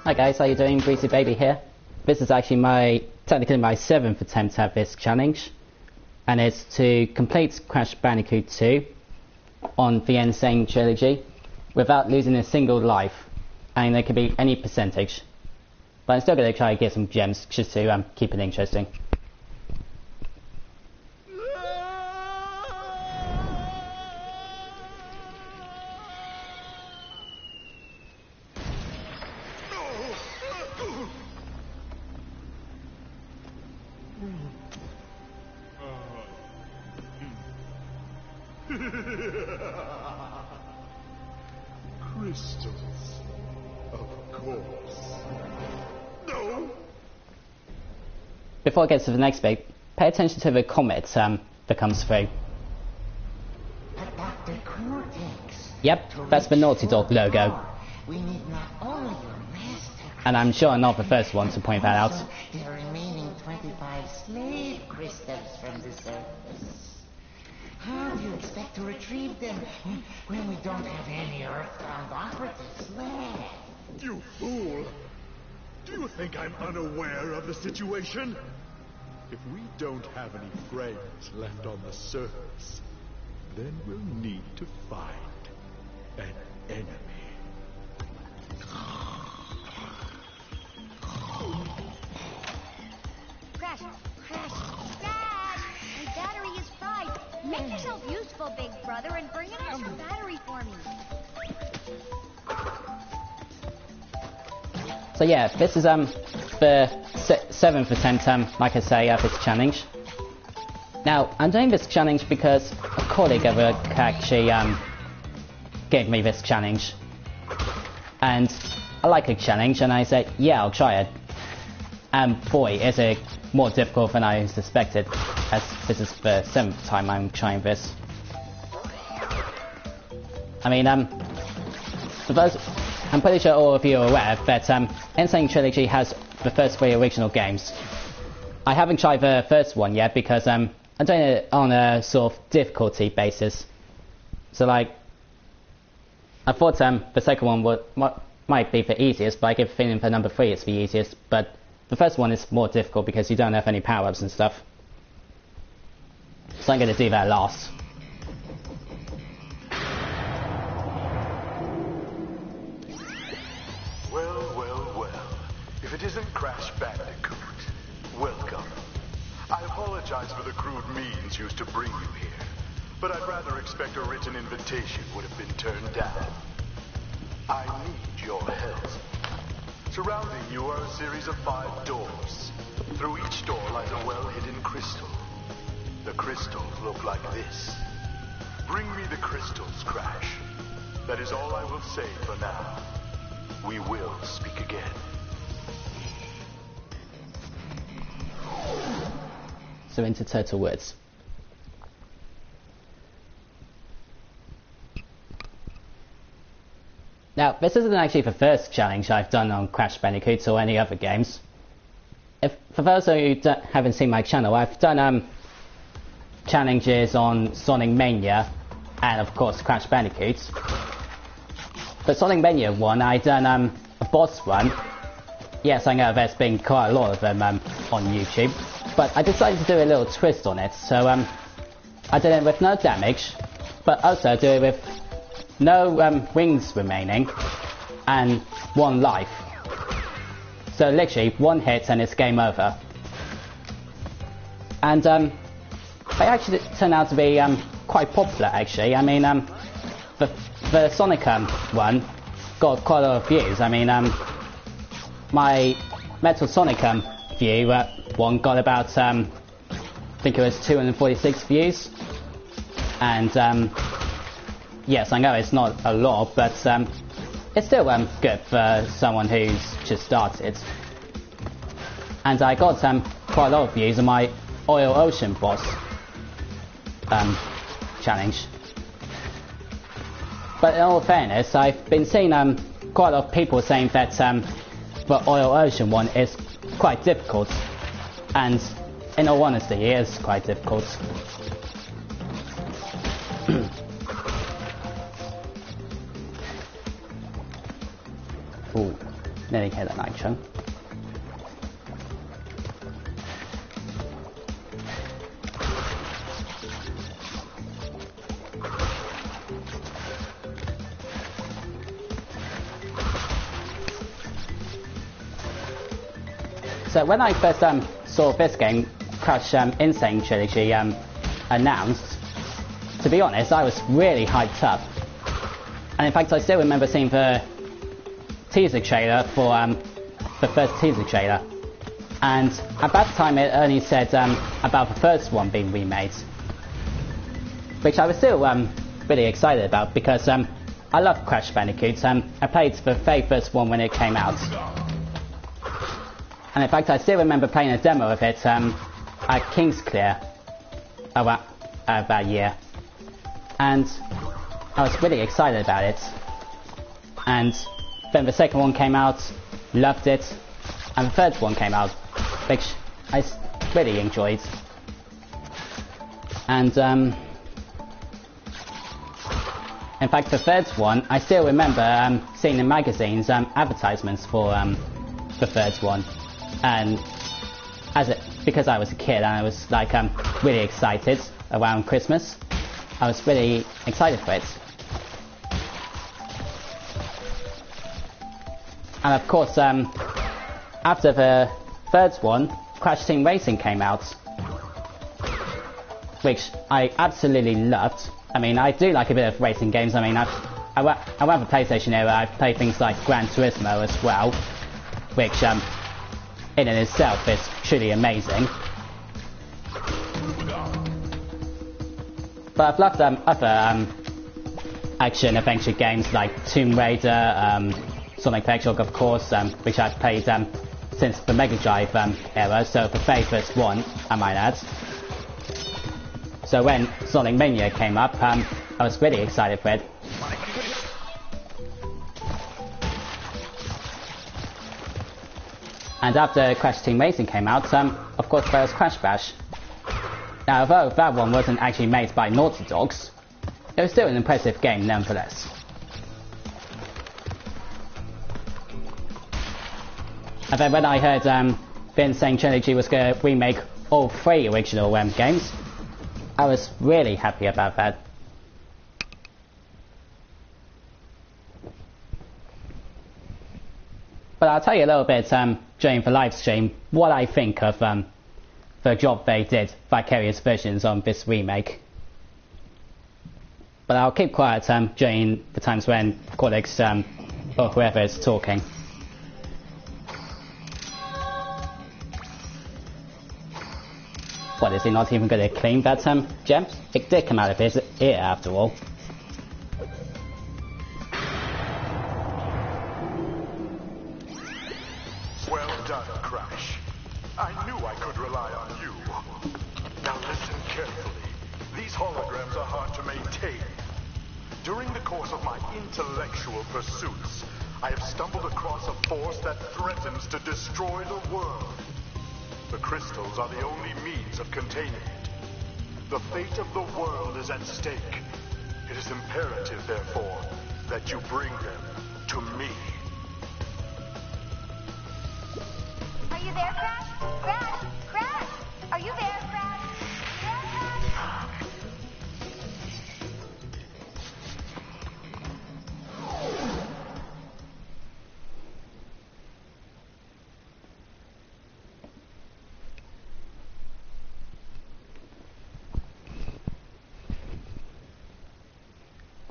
Hi guys, how you doing? Breezy Baby here. This is actually technically my 7th attempt at this challenge, and it's to complete Crash Bandicoot 2 on the Sane Trilogy without losing a single life, and it could be any percentage. But I'm still going to try to get some gems just to keep it interesting. Crystals, of course. No. Before I get to the next bit, pay attention to the comet that comes through. But Dr. Cortex. Yep, that's the Naughty Dog logo. We need not only your master. And I'm sure I'm not the first one to point that out. The remaining 25 slave crystals from the surface. How do you expect to retrieve them when we don't have any Earthbound operatives left? You fool! Do you think I'm unaware of the situation? If we don't have any friends left on the surface, then we'll need to find an enemy. Crash! Dad! My battery is fried. Make yourself useful, big brother, and bring an extra battery for me. So yeah, this is the 7th attempt, like I say, at this challenge. Now, I'm doing this challenge because a colleague of work actually gave me this challenge. And I like a challenge, and I said, yeah, I'll try it. And boy, is it more difficult than I suspected, as this is the 7th time I'm trying this. I mean, for those, I'm pretty sure all of you are aware that Insane Trilogy has the first 3 original games. I haven't tried the first one yet because I'm doing it on a sort of difficulty basis. So like, I thought the second one might be the easiest, but I get the feeling that number 3 is the easiest. But the first one is more difficult because you don't have any power-ups and stuff. So I'm going to do that last. Well. If it isn't Crash Bandicoot, welcome. I apologize for the crude means used to bring you here, but I'd rather expect a written invitation would have been turned down. I need your help. Surrounding you are a series of 5 doors. Through each door lies a well-hidden crystal. The crystals look like this. Bring me the crystals, Crash. That is all I will say for now. We will speak again. So into Turtle Woods. Now, this isn't actually the first challenge I've done on Crash Bandicoot or any other games. For those of you who haven't seen my channel, I've done challenges on Sonic Mania and of course Crash Bandicoot. The Sonic Mania one, I done a boss run. Yes, I know there's been quite a lot of them on YouTube, but I decided to do a little twist on it. So I did it with no damage, but also do it with no wings remaining and 1 life. So literally 1 hit and it's game over. And they actually turned out to be quite popular actually. I mean, the Sonic one got quite a lot of views. I mean, my Metal Sonic view one got about I think it was 246 views. And yes, I know it's not a lot, but it's still good for someone who's just started. And I got quite a lot of views on my Oil Ocean boss challenge. But in all fairness, I've been seeing quite a lot of people saying that the Oil Ocean one is quite difficult. And in all honesty, it is quite difficult. Ooh. nearly hit the nitro. So when I first saw this game, Crash Insane Trilogy, announced, to be honest, I was really hyped up. And in fact, I still remember seeing the teaser trailer for the first teaser trailer. And at that time, it only said about the first one being remade, which I was still really excited about because I love Crash Bandicoot. I played the very first one when it came out. And in fact, I still remember playing a demo of it at King's Clear about that year. And I was really excited about it. And then the second one came out, loved it. And the third one came out, which I really enjoyed. And in fact, the third one, I still remember seeing in magazines advertisements for the third one. And because I was a kid and I was like really excited around Christmas, I was really excited for it. And of course, after the third one, Crash Team Racing came out, which I absolutely loved. I mean, I do like a bit of racing games. I mean, around the PlayStation era, I've played things like Gran Turismo as well, which in and itself is truly amazing. But I've loved other action adventure games like Tomb Raider, Sonic the Hedgehog, of course, which I've played since the Mega Drive era, so the very first one, I might add. So when Sonic Mania came up, I was really excited for it. And after Crash Team Racing came out, of course there was Crash Bash. Now, although that one wasn't actually made by Naughty Dogs, it was still an impressive game nonetheless. And then when I heard the Insane Trilogy was going to remake all three original games, I was really happy about that. But I'll tell you a little bit during the live stream what I think of the job they did, Vicarious Visions, on this remake. But I'll keep quiet during the times when colleagues or whoever is talking. What, is he not even going to clean that gem? It did come out of his ear after all. Well done, Crash. I knew I could rely on you. Now listen carefully. These holograms are hard to maintain. During the course of my intellectual pursuits, I have stumbled across a force that threatens to destroy the world. The crystals are the only means of containing it. The fate of the world is at stake. It is imperative, therefore, that you bring them to me. Are you there, Crash? Crash! Crash! Are you there, Crash?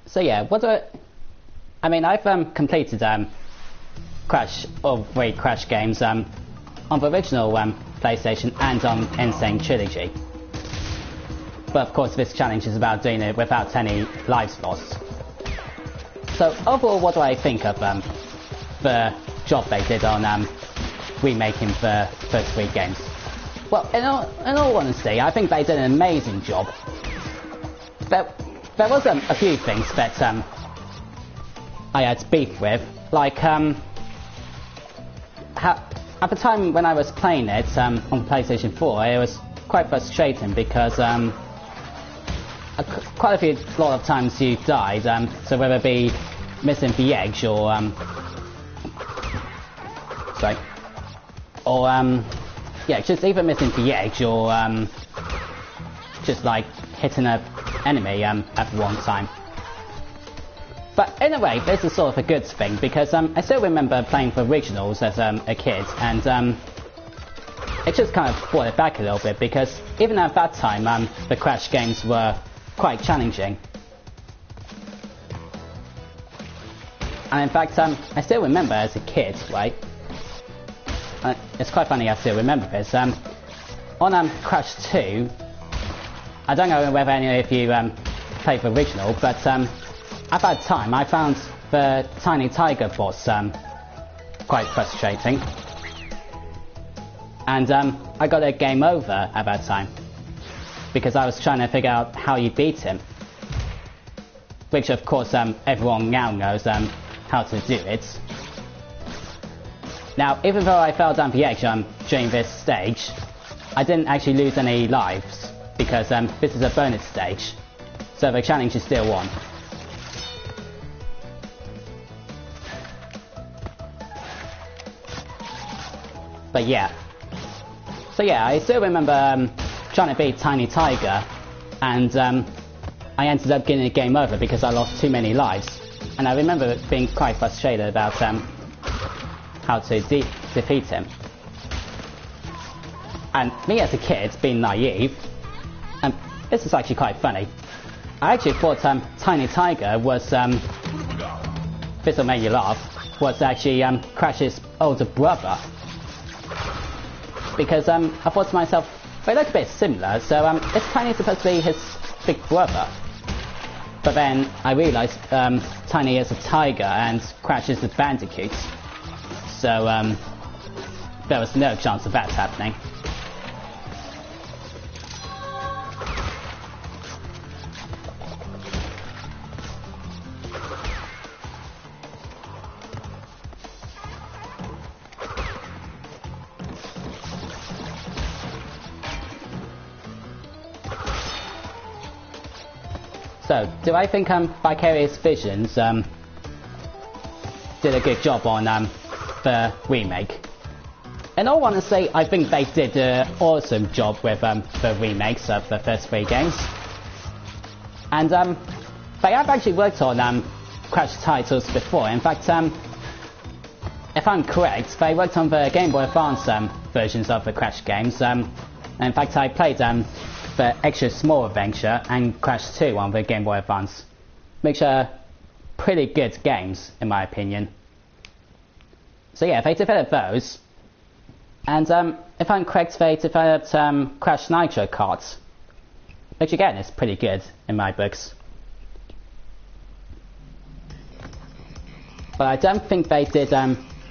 So yeah, I mean, I've completed Crash, or three Crash games on the original PlayStation and on Insane Trilogy. But of course this challenge is about doing it without any lives lost. So overall, what do I think of the job they did on remaking the first three games? Well, in all honesty, I think they did an amazing job. There was a few things that I had beef with, like at the time when I was playing it on PlayStation 4, it was quite frustrating because quite a lot of times you died, so whether it be missing the edge or sorry. Or, yeah, just either missing the edge or, just like hitting an enemy, at one time. But in a way, this is sort of a good thing, because, I still remember playing the originals as, a kid, and, it just kind of brought it back a little bit, because even at that time, the Crash games were quite challenging. And in fact, I still remember as a kid, right? It's quite funny I still remember this. On Crash 2, I don't know whether any of you played the original, but at that time I found the Tiny Tiger boss quite frustrating. And I got a game over at that time, because I was trying to figure out how you beat him. Which of course everyone now knows how to do it. Now, even though I fell down the edge during this stage, I didn't actually lose any lives, because this is a bonus stage, so the challenge is still on. But yeah. So yeah, I still remember trying to beat Tiny Tiger, and I ended up getting a game over because I lost too many lives. And I remember being quite frustrated about how to defeat him. And me as a kid, being naive, and this is actually quite funny, I actually thought Tiny Tiger was, this will make you laugh, was actually Crash's older brother. Because I thought to myself, they look a bit similar, so is Tiny supposed to be his big brother? But then I realised Tiny is a tiger and Crash is a Bandicoot. So there was no chance of that happening. So, do I think Vicarious Visions did a good job on the remake? In all honesty, I think they did an awesome job with the remakes of the first 3 games. And they have actually worked on Crash titles before. In fact, if I'm correct, they worked on the Game Boy Advance versions of the Crash games. And in fact, I played the Extra Small Adventure and Crash 2 on the Game Boy Advance, which are pretty good games in my opinion. So yeah, they developed those, and if I'm correct, they developed Crash Nitro Kart, which again is pretty good in my books. But I don't think they did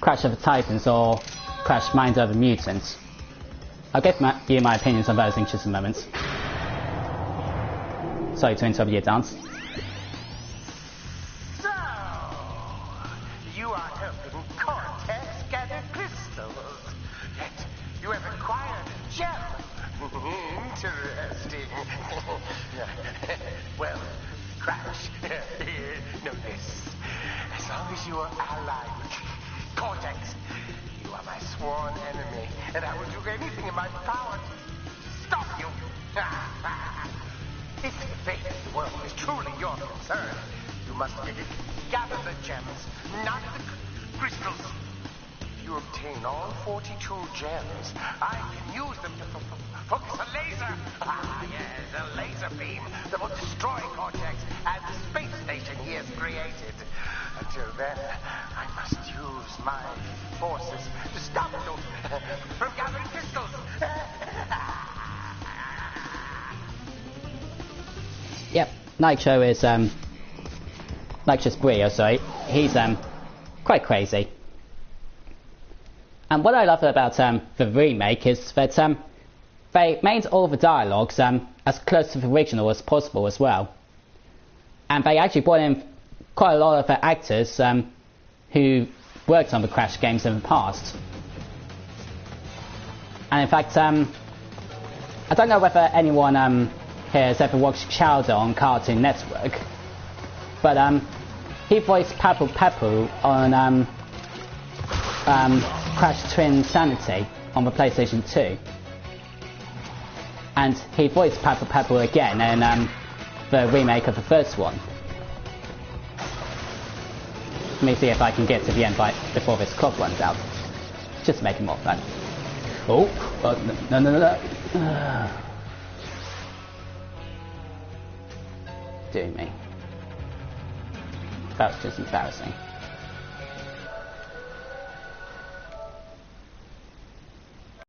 Crash of the Titans or Crash Mind of the Mutants. I'll give you my opinions on those in just a moment. Sorry to interrupt your dance. So, you are helping Cortex gather crystals. Yet, you have acquired a gem. Interesting. Well, Crash, know this. As long as you are allied with Cortex, you are my sworn enemy, and I will do anything in my power to stop you. If the fate of the world is truly your concern, you must gather the gems, not the crystals. If you obtain all 42 gems, I can use them to focus a laser. Yes, a laser beam that will destroy Cortex and the space station he has created. Until then, I must use my forces to stop you from gathering crystals. Yep, Nitro is Nitrous Brio, sorry. He's quite crazy. And what I love about the remake is that they made all the dialogues as close to the original as possible as well. And they actually brought in quite a lot of the actors who worked on the Crash games in the past. And in fact, I don't know whether anyone here has ever watched Chowder on Cartoon Network, but he voiced Papu Papu on Crash Twin Sanity on the PlayStation 2. And he voiced Papa Pepper again in the remake of the first one. Let me see if I can get to the end before this clock runs out. Just to make it more fun. Oh, no. Doing me. That was just embarrassing.